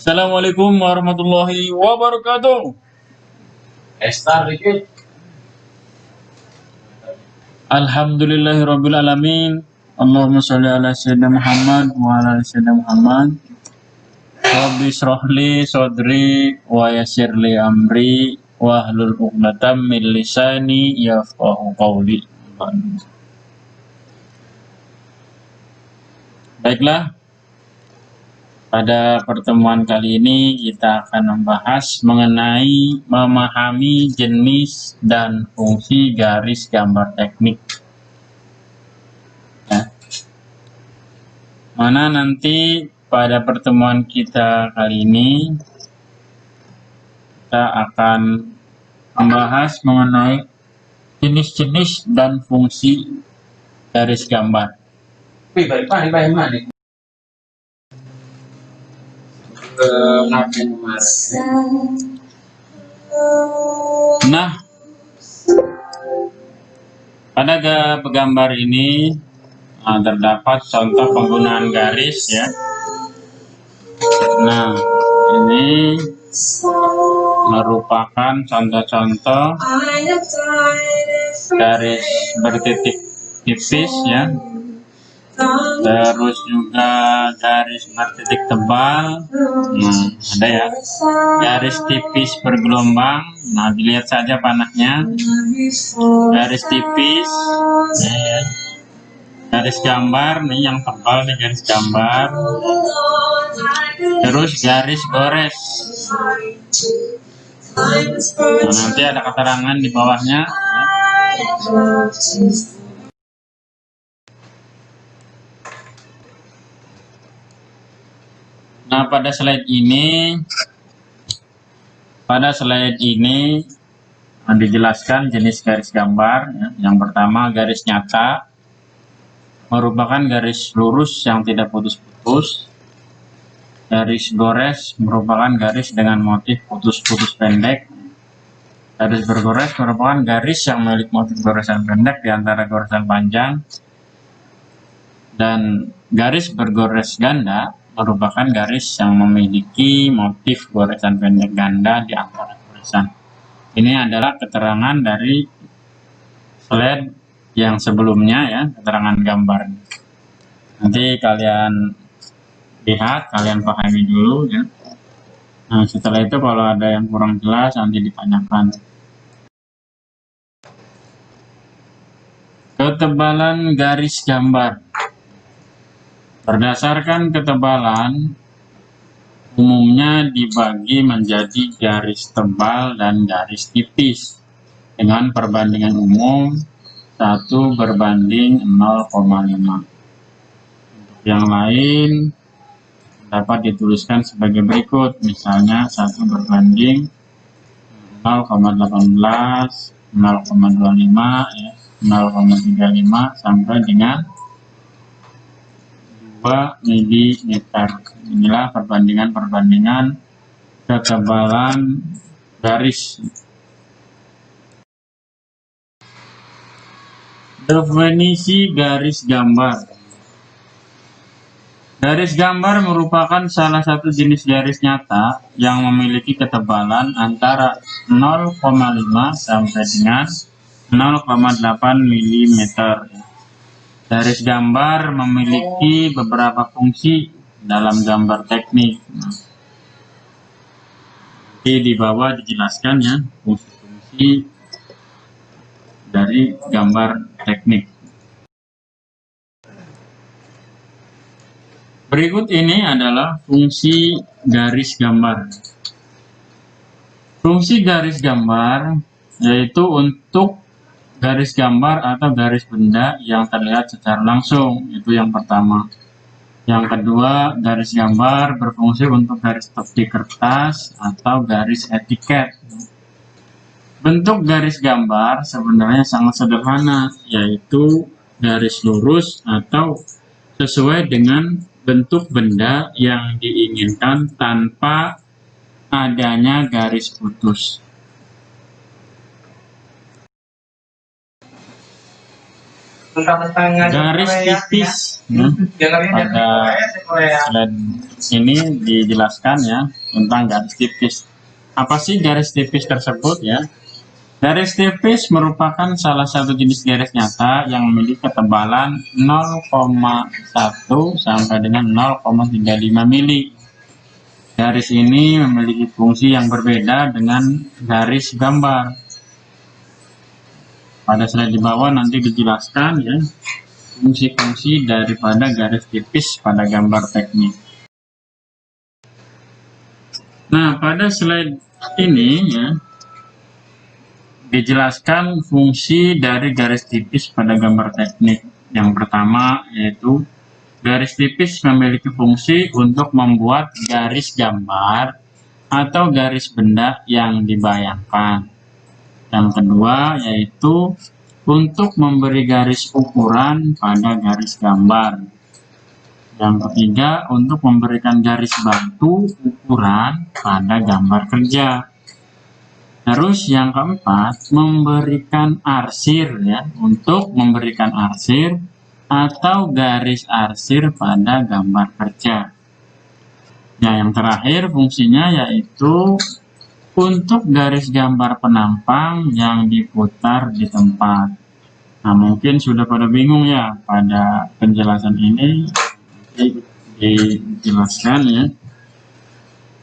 Assalamualaikum warahmatullahi wabarakatuh. Estar dikit. Alhamdulillahirabbil alamin. Allahumma sholli ala sayyidina Muhammad wa ala ali sayyidina Muhammad. Rabbi shrah li sadri wa yassir li amri wa hlul 'uqdatam min lisani yafqahu qawli. Baiklah, pada pertemuan kali ini kita akan membahas mengenai memahami jenis dan fungsi garis gambar teknik. Ya. Mana nanti pada pertemuan kita kali ini kita akan membahas mengenai jenis-jenis dan fungsi garis gambar. Balik mana? Nah, pada gambar ini terdapat contoh penggunaan garis ya. Nah, ini merupakan contoh-contoh garis bertitik tipis ya. Terus juga garis bertitik tebal. Ada ya. Garis tipis bergelombang. Nah, dilihat saja panahnya. Garis tipis. Ya. Garis gambar nih yang tebal nih garis gambar. Terus garis gores. Nah, nanti ada keterangan di bawahnya. Nah, pada slide ini dijelaskan jenis garis gambar ya. Yang pertama garis nyata merupakan garis lurus yang tidak putus-putus. Garis gores merupakan garis dengan motif putus-putus pendek. Garis bergores merupakan garis yang memiliki motif goresan pendek di antara goresan panjang. Dan garis bergores ganda merupakan garis yang memiliki motif goresan pendek ganda di antara goresan. Ini adalah keterangan dari slide yang sebelumnya ya, keterangan gambar. Nanti kalian lihat, kalian pahami dulu ya. Nah, setelah itu kalau ada yang kurang jelas nanti ditanyakan. Ketebalan garis gambar. Berdasarkan ketebalan, umumnya dibagi menjadi garis tebal dan garis tipis dengan perbandingan umum 1 berbanding 0,5. Untuk yang lain dapat dituliskan sebagai berikut, misalnya 1 berbanding 0,18, 0,25, ya, 0,35 sampai dengan 2 mm. Inilah perbandingan ketebalan garis. Definisi garis gambar. Garis gambar merupakan salah satu jenis garis nyata yang memiliki ketebalan antara 0,5 sampai dengan 0,8 mm. Garis gambar memiliki beberapa fungsi dalam gambar teknik. Di bawah dijelaskan ya fungsi-fungsi dari gambar teknik. Berikut ini adalah fungsi garis gambar. Fungsi garis gambar yaitu untuk garis gambar atau garis benda yang terlihat secara langsung, itu yang pertama. Yang kedua, garis gambar berfungsi untuk garis top di kertas atau garis etiket. Bentuk garis gambar sebenarnya sangat sederhana, yaitu garis lurus atau sesuai dengan bentuk benda yang diinginkan tanpa adanya garis putus. garis tipis. Pada slide ini dijelaskan ya tentang garis tipis. Apa sih garis tipis tersebut ya? Garis tipis merupakan salah satu jenis garis nyata yang memiliki ketebalan 0,1 sampai dengan 0,35 mili. Garis ini memiliki fungsi yang berbeda dengan garis gambar. Pada slide di bawah nanti dijelaskan ya fungsi-fungsi daripada garis tipis pada gambar teknik. Nah, pada slide ini ya dijelaskan fungsi dari garis tipis pada gambar teknik. Yang pertama yaitu garis tipis memiliki fungsi untuk membuat garis gambar atau garis benda yang dibayangkan. Yang kedua yaitu untuk memberi garis ukuran pada garis gambar. Yang ketiga untuk memberikan garis bantu ukuran pada gambar kerja. Terus yang keempat memberikan arsir ya, untuk memberikan arsir atau garis arsir pada gambar kerja. Nah, yang terakhir fungsinya yaitu untuk garis gambar penampang yang diputar di tempat. Nah, mungkin sudah pada bingung ya pada penjelasan ini dijelaskan ya.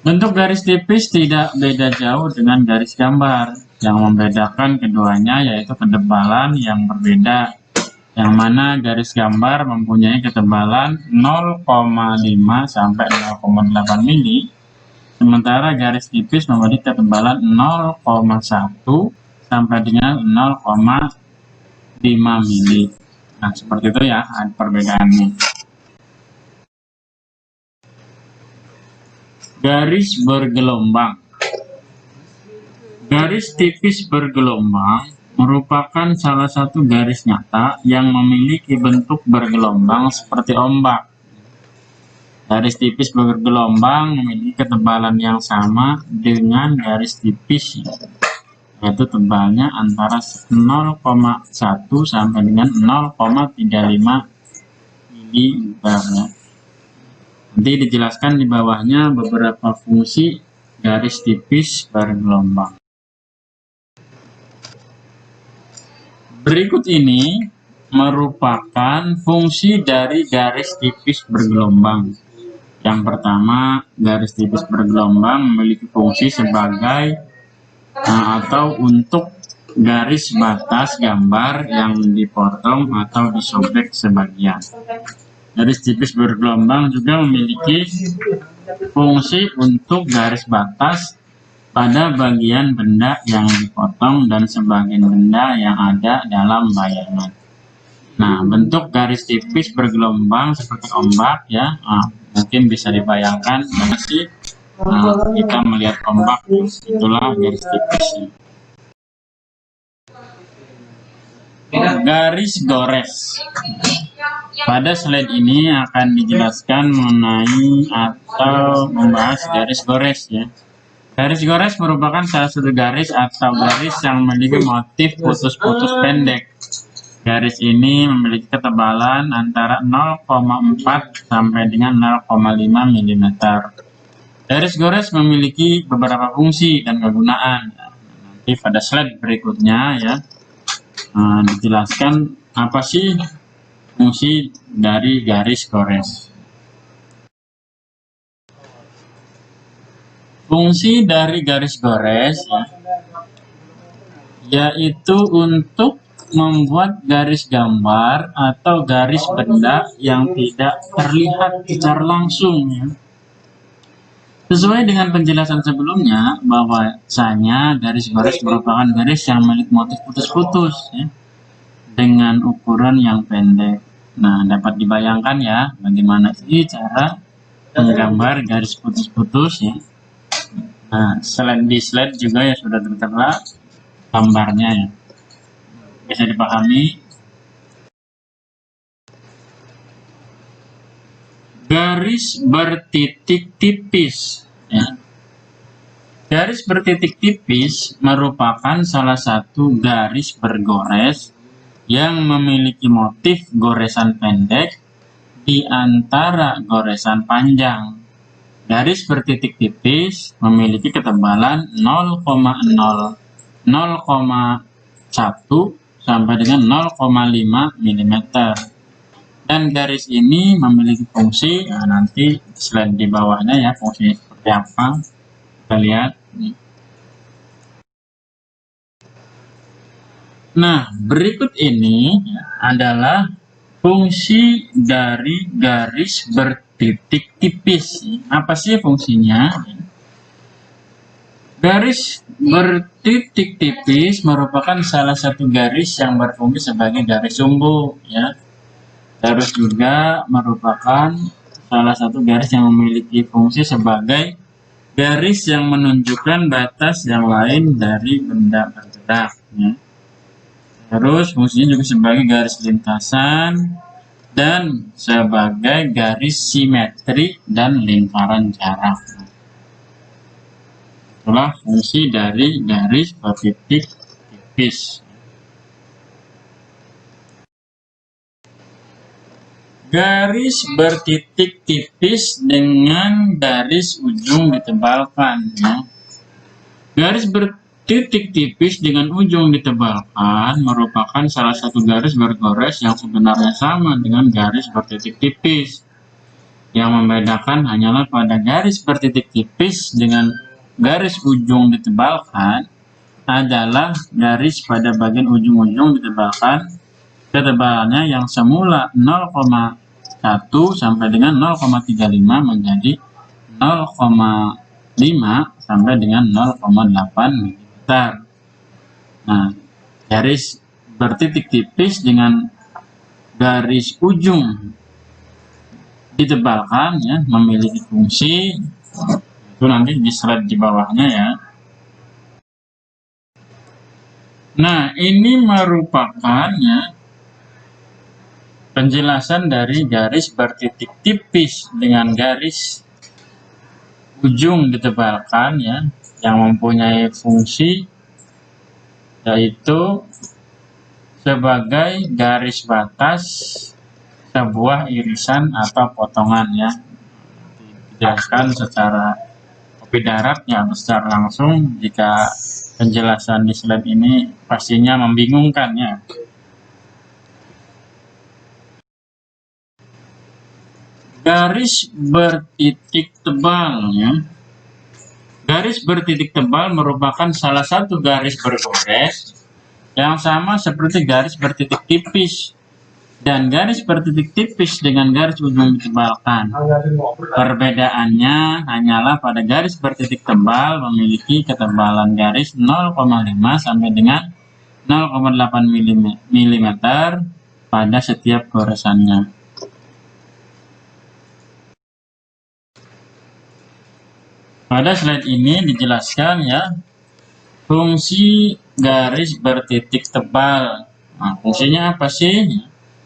Bentuk garis tipis tidak beda jauh dengan garis gambar. Yang membedakan keduanya yaitu ketebalan yang berbeda. Yang mana garis gambar mempunyai ketebalan 0,5 sampai 0,8 mili. Sementara garis tipis memiliki ketebalan 0,1 sampai dengan 0,5 mili. Nah, seperti itu ya perbedaannya. Garis bergelombang. Garis tipis bergelombang merupakan salah satu garis nyata yang memiliki bentuk bergelombang seperti ombak. Garis tipis bergelombang memiliki ketebalan yang sama dengan garis tipis, yaitu tebalnya antara 0,1 sampai dengan 0,35 mili. Nanti dijelaskan di bawahnya beberapa fungsi garis tipis bergelombang. Berikut ini merupakan fungsi dari garis tipis bergelombang. Yang pertama, garis tipis bergelombang memiliki fungsi sebagai atau untuk garis batas gambar yang dipotong atau disobek sebagian. Garis tipis bergelombang juga memiliki fungsi untuk garis batas pada bagian benda yang dipotong dan sebagian benda yang ada dalam bayangan. Nah, bentuk garis tipis bergelombang seperti ombak ya, mungkin bisa dibayangkan mana sih kita melihat ombak, itulah garis tipisnya. Garis gores. Pada slide ini akan dijelaskan mengenai atau membahas garis gores ya. Garis gores merupakan salah satu garis atau garis yang memiliki motif putus-putus pendek. Garis ini memiliki ketebalan antara 0,4 sampai dengan 0,5 mm. Garis gores memiliki beberapa fungsi dan kegunaan. Nanti pada slide berikutnya ya dijelaskan apa sih fungsi dari garis gores. Fungsi dari garis gores yaitu untuk membuat garis gambar atau garis benda yang tidak terlihat secara langsung ya. Sesuai dengan penjelasan sebelumnya bahwasanya garis gores merupakan garis yang memiliki motif putus-putus ya, dengan ukuran yang pendek. Nah, dapat dibayangkan ya bagaimana sih cara menggambar garis putus-putus ya. Nah, di slide juga ya sudah tertera gambarnya ya. Bisa dipahami. Garis bertitik tipis ya. Garis bertitik tipis merupakan salah satu garis bergores yang memiliki motif goresan pendek di antara goresan panjang. Garis bertitik tipis memiliki ketebalan 0,1 sampai dengan 0,5 mm. Dan garis ini memiliki fungsi, nah nanti slide di bawahnya ya, fungsinya seperti apa. Kita lihat. Nah, berikut ini adalah fungsi dari garis bertitik tipis. Apa sih fungsinya? Garis bertitik tipis merupakan salah satu garis yang berfungsi sebagai garis sumbu, ya. Terus juga merupakan salah satu garis yang memiliki fungsi sebagai garis yang menunjukkan batas yang lain dari benda bergerak, ya. Terus fungsinya juga sebagai garis lintasan dan sebagai garis simetri dan lingkaran jarak. Itulah fungsi dari garis bertitik tipis. Garis bertitik tipis dengan garis ujung ditebalkan, ya. Garis bertitik tipis dengan ujung ditebalkan merupakan salah satu garis bergores yang sebenarnya sama dengan garis bertitik tipis. Yang membedakan hanyalah pada garis bertitik tipis dengan garis ujung ditebalkan adalah garis pada bagian ujung-ujung ditebalkan ketebalannya yang semula 0,1 sampai dengan 0,35 menjadi 0,5 sampai dengan 0,8 mm. Nah, garis bertitik tipis dengan garis ujung ditebalkan, ya, memiliki fungsi, itu nanti di slide di bawahnya, ya. Nah, ini merupakan, ya, penjelasan dari garis bertitik tipis dengan garis ujung ditebalkan, ya, yang mempunyai fungsi yaitu sebagai garis batas sebuah irisan atau potongan, ya. Dijelaskan secara kopi daratnya atau secara langsung. Jika penjelasan di slide ini pastinya membingungkan, ya. Garis bertitik tebal, ya. Garis bertitik tebal merupakan salah satu garis bergores yang sama seperti garis bertitik tipis dan garis bertitik tipis dengan garis ujung ditebalkan. Perbedaannya hanyalah pada garis bertitik tebal memiliki ketebalan garis 0,5 sampai dengan 0,8 mm pada setiap goresannya. Pada slide ini dijelaskan, ya, fungsi garis bertitik tebal. Nah, fungsinya apa sih?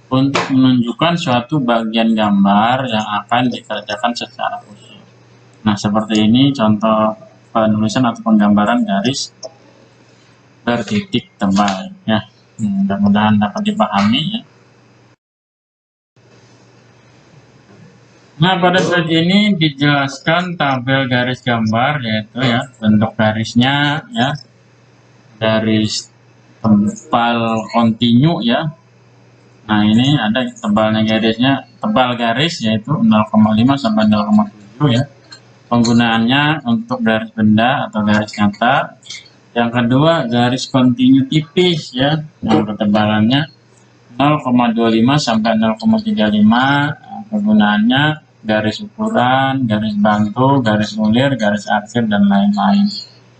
Untuk menunjukkan suatu bagian gambar yang akan dikerjakan secara khusus. Nah, seperti ini contoh penulisan atau penggambaran garis bertitik tebal, ya. Mudah-mudahan dapat dipahami, ya. Nah, pada slide ini dijelaskan tabel garis gambar, yaitu, ya, bentuk garisnya, ya, garis tebal kontinu, ya. Nah, ini ada tebalnya garisnya, tebal garis yaitu 0,5 sampai 0,7, ya. Penggunaannya untuk garis benda atau garis nyata. Yang kedua, garis kontinu tipis, ya, yang ketebalannya 0,25 sampai 0,35. Penggunaannya garis ukuran, garis bantu, garis ulir, garis arsir, dan lain-lain.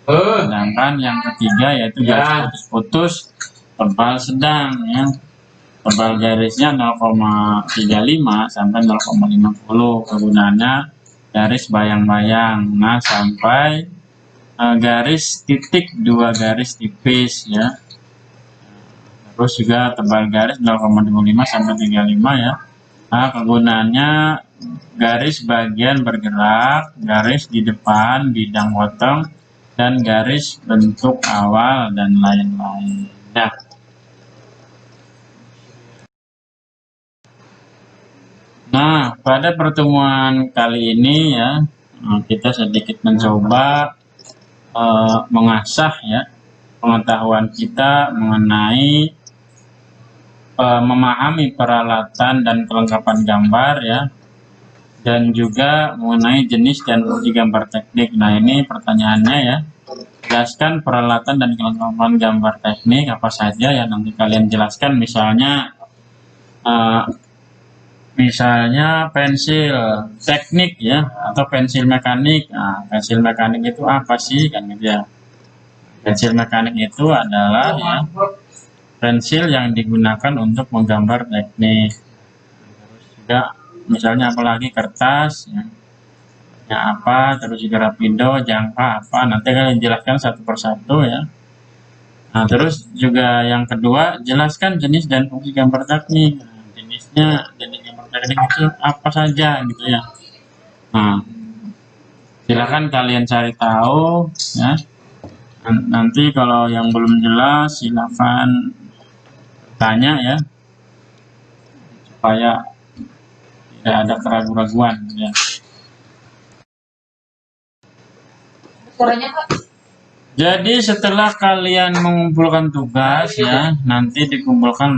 Sedangkan yang ketiga yaitu garis putus-putus tebal sedang, ya. Tebal garisnya 0,35 sampai 0,50. Kegunaannya garis bayang-bayang. Nah, sampai garis titik 2 garis tipis, ya. Terus juga tebal garis 0,25 sampai 35, ya. Nah, kegunaannya garis bagian bergerak, garis di depan, bidang potong, dan garis bentuk awal, dan lain-lain. Nah, Nah, pada pertemuan kali ini ya, kita sedikit mencoba mengasah ya pengetahuan kita mengenai memahami peralatan dan kelengkapan gambar ya, dan juga mengenai jenis dan fungsi gambar teknik. Nah, ini pertanyaannya ya. Jelaskan peralatan dan kelengkapan gambar teknik apa saja ya, nanti kalian jelaskan. Misalnya pensil teknik ya, atau pensil mekanik. Nah, pensil mekanik itu apa sih kan gitu ya. Pensil mekanik itu adalah ya pensil yang digunakan untuk menggambar teknik. Terus juga misalnya apalagi kertas ya apa, terus juga rapido, jangka apa, nanti kalian jelaskan satu persatu ya. Nah, terus juga yang kedua, jelaskan jenis dan fungsi gambar teknik. Nah, jenis gambar teknik itu apa saja gitu ya. Nah, silakan kalian cari tahu ya. Nanti kalau yang belum jelas silakan tanya ya, supaya tidak ada keraguan-raguan ya. Jadi setelah kalian mengumpulkan tugas ya, nanti dikumpulkan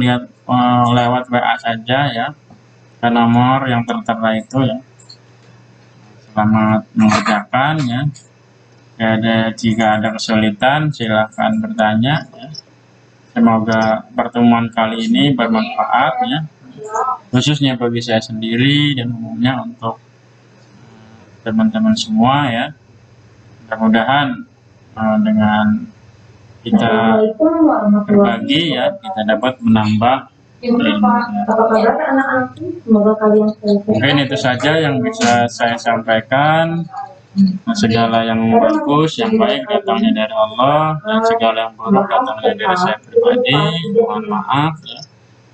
lewat WA saja ya, ke nomor yang tertera itu ya. Selamat mengerjakan ya. Jika ada kesulitan silahkan bertanya ya. Semoga pertemuan kali ini bermanfaat ya, khususnya bagi saya sendiri dan umumnya untuk teman-teman semua ya. Mudah-mudahan dengan kita berbagi ya, kita dapat menambah ilmu. Mungkin itu saja yang bisa saya sampaikan. Segala yang bagus, yang baik datangnya dari Allah, dan segala yang buruk datangnya dari saya pribadi. Mohon maaf ya.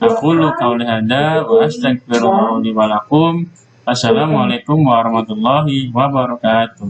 Aqulu qauli hadza wa astaghfirullah li wa lakum. Assalamualaikum warahmatullahi wabarakatuh.